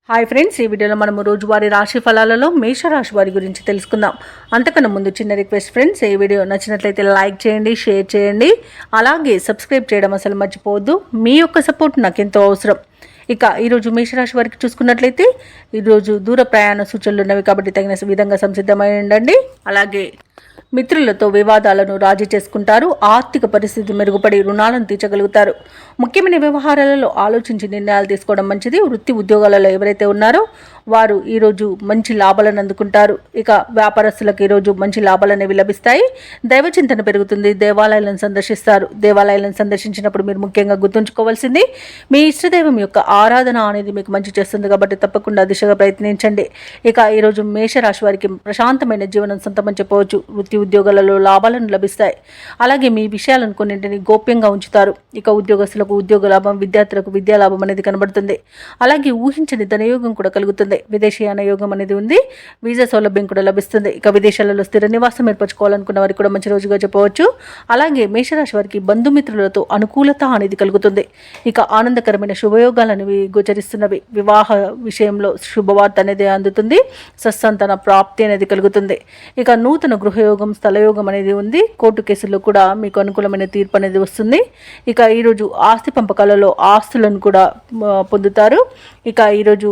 Hi friends, ఈ వీడియోలో మనము రోజువారీ రాశి ఫలాలలో మేషరాశి వారి గురించి తెలుసుకుందాం. అంతకన్నా ముందు చిన్న రిక్వెస్ట్ ఫ్రెండ్స్, ఈ వీడియో నచ్చినట్లయితే లైక్ చేయండి, షేర్ చేయండి, అలాగే సబ్స్క్రైబ్ చేయడం అసలు మర్చిపోవద్దు. మీ యొక్క సపోర్ట్ నాకు ఎంతో అవసరం. ఇక ఈరోజు మేషరాశి వారికి చూసుకున్నట్లయితే ఈరోజు దూర ప్రయాణ సూచనలు ఉన్నవి కాబట్టి తగిన విధంగా సంసిద్ధమై ఉండండి. అలాగే మిత్రులతో వివాదాలను రాజీ చేసుకుంటారు. ఆర్థిక పరిస్థితి మెరుగుపడి రుణాలను తీర్చగలుగుతారు. ముఖ్యమైన వ్యవహారాలలో ఆలోచించి నిర్ణయాలు తీసుకోవడం మంచిది. వృత్తి ఉద్యోగాలలో ఎవరైతే ఉన్నారో వారు ఈరోజు మంచి లాభాలను అందుకుంటారు. ఇక వ్యాపారస్తులకు ఈరోజు మంచి లాభాలు అనేవి లభిస్తాయి. దైవ చింతన పెరుగుతుంది. దేవాలయాలను సందర్శిస్తారు. దేవాలయాలను సందర్శించినప్పుడు మీరు ముఖ్యంగా గుర్తుంచుకోవాల్సింది మీ ఇష్టదైవం యొక్క ఆరాధన అనేది మీకు మంచి చేస్తుంది కాబట్టి తప్పకుండా దిశగా ప్రయత్నించండి. ఇక ఈరోజు మేషరాశి వారికి ప్రశాంతమైన జీవనం సొంతమని చెప్పవచ్చు. వృత్తి ఉద్యోగాలలో లాభాలను లభిస్తాయి. అలాగే మీ విషయాలను కొన్నింటిని గోప్యంగా ఉంచుతారు. ఇక ఉద్యోగస్తులకు ఉద్యోగ లాభం, విద్యార్థులకు విద్యా లాభం అనేది కనబడుతుంది. అలాగే ఊహించని ధనయోగం కూడా కలుగుతుంది. విదేశీయాన యోగం అనేది ఉంది. వీసా సౌలభ్యం కూడా లభిస్తుంది. ఇక విదేశాలలో స్థిర నివాసం ఏర్పరచుకోవాలనుకున్న వారికి కూడా మంచి రోజుగా చెప్పవచ్చు. అలాగే మేషరాశి వారికి బంధుమిత్రులతో అనుకూలత అనేది కలుగుతుంది. ఇక ఆనందకరమైన శుభయోగాలు అనేవి గోచరిస్తున్నవి. వివాహ విషయంలో శుభవార్త అనేది అందుతుంది. సత్సంతాన ప్రాప్తి అనేది కలుగుతుంది. ఇక నూతన గృహయోగం, స్థలయోగం అనేది ఉంది. కోర్టు కేసుల్లో కూడా మీకు అనుకూలమైన తీర్పు అనేది వస్తుంది. ఇక ఈరోజు ఆస్తి పంపకాలలో ఆస్తులను కూడా పొందుతారు. ఇక ఈరోజు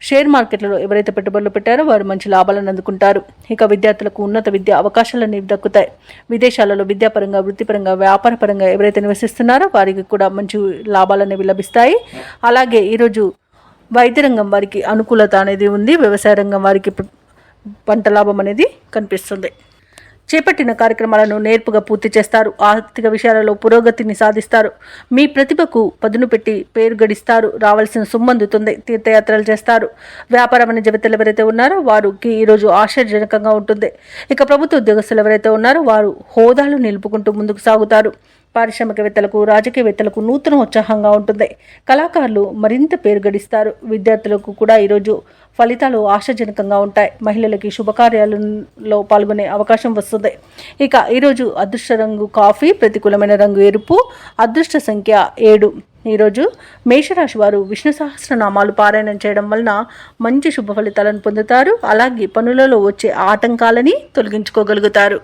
షేర్ మార్కెట్లలో ఎవరైతే పెట్టుబడులు పెట్టారో వారు మంచి లాభాలను అందుకుంటారు. ఇక విద్యార్థులకు ఉన్నత విద్యా అవకాశాలు అనేవి దక్కుతాయి. విదేశాలలో విద్యాపరంగా, వృత్తిపరంగా, వ్యాపారపరంగా ఎవరైతే నివసిస్తున్నారో వారికి కూడా మంచి లాభాలు అనేవి లభిస్తాయి. అలాగే ఈరోజు వైద్య రంగం వారికి అనుకూలత అనేది ఉంది. వ్యవసాయ రంగం వారికి పంట లాభం అనేది కనిపిస్తుంది. చేపట్టిన కార్యక్రమాలను నేర్పుగా పూర్తి చేస్తారు. ఆర్థిక విషయాలలో పురోగతిని సాధిస్తారు. మీ ప్రతిభకు పదును పెట్టి పేరు గడిస్తారు. రావాల్సిన సొమ్ము అందుతుంది. తీర్థయాత్రలు చేస్తారు. వ్యాపార వాణిజ్య వేత్తలు ఎవరైతే ఉన్నారో వారికి ఈరోజు ఆశ్చర్యజనకంగా ఉంటుంది. ఇక ప్రభుత్వ ఉద్యోగస్తులు ఎవరైతే ఉన్నారో వారు హోదాలు నిలుపుకుంటూ ముందుకు సాగుతారు. పారిశ్రామికవేత్తలకు, రాజకీయవేత్తలకు నూతన ఉత్సాహంగా ఉంటుంది. కళాకారులు మరింత పేరు గడిస్తారు. విద్యార్థులకు కూడా ఈరోజు ఫలితాలు ఆశాజనకంగా ఉంటాయి. మహిళలకి శుభకార్యాలలో పాల్గొనే అవకాశం వస్తుంది. ఇక ఈరోజు అదృష్ట రంగు కాఫీ, ప్రతికూలమైన రంగు ఎరుపు, అదృష్ట సంఖ్య 7. ఈరోజు మేషరాశి వారు విష్ణు సహస్రనామాలు పారాయణం చేయడం వలన మంచి శుభ ఫలితాలను పొందుతారు. అలాగే పనులలో వచ్చే ఆటంకాలని తొలగించుకోగలుగుతారు.